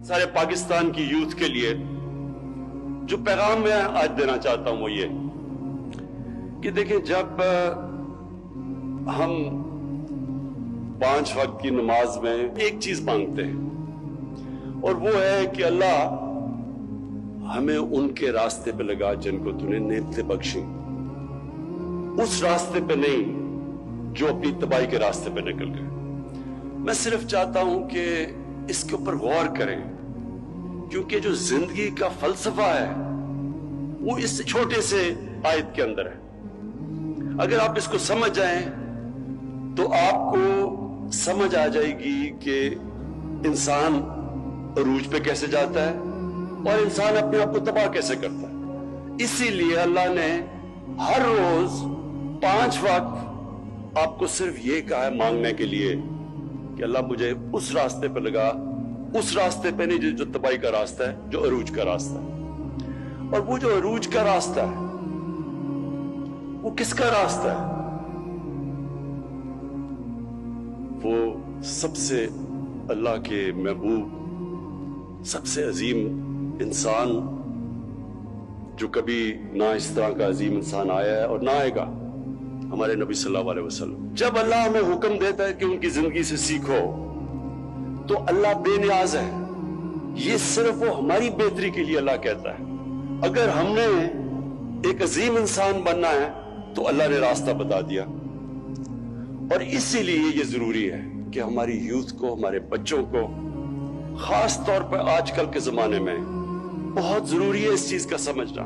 سارے پاکستان کی یوتھ کے لیے جو پیغام میں آج دینا چاہتا ہوں وہ یہ کہ دیکھیں، جب ہم 5 وقت کی نماز میں ایک چیز مانگتے ہیں اور وہ ہے کہ اللہ ہمیں ان کے راستے پہ لگا جن کو تو نے نعمتیں بخشی، اس راستے پہ نہیں جو اپنی تباہی کے راستے پہ نکل گئے۔ میں صرف چاہتا ہوں کہ اس کے اوپر غور کریں، کیونکہ جو زندگی کا فلسفہ ہے وہ اس چھوٹے سے آیت کے اندر ہے۔ اگر آپ اس کو سمجھ جائیں تو آپ کو سمجھ آ جائے گی کہ انسان عروج پہ کیسے جاتا ہے اور انسان اپنے آپ کو تباہ کیسے کرتا ہے۔ اسی لیے اللہ نے ہر روز 5 وقت آپ کو صرف یہ کہا ہے مانگنے کے لیے کہ اللہ مجھے اس راستے پہ لگا، اس راستے پہ نہیں جو تباہی کا راستہ ہے، جو عروج کا راستہ ہے۔ اور وہ جو عروج کا راستہ ہے وہ کس کا راستہ ہے؟ وہ سب سے اللہ کے محبوب، سب سے عظیم انسان جو کبھی نہ اس طرح کا عظیم انسان آیا ہے اور نہ آئے گا، ہمارے نبی صلی اللہ علیہ وسلم۔ جب اللہ ہمیں حکم دیتا ہے کہ ان کی زندگی سے سیکھو تو اللہ بے نیاز ہے، یہ صرف وہ ہماری بہتری کے لیے اللہ کہتا ہے۔ اگر ہم نے ایک عظیم انسان بننا ہے تو اللہ نے راستہ بتا دیا، اور اسی لیے یہ ضروری ہے کہ ہماری یوتھ کو، ہمارے بچوں کو، خاص طور پر آج کل کے زمانے میں بہت ضروری ہے اس چیز کا سمجھنا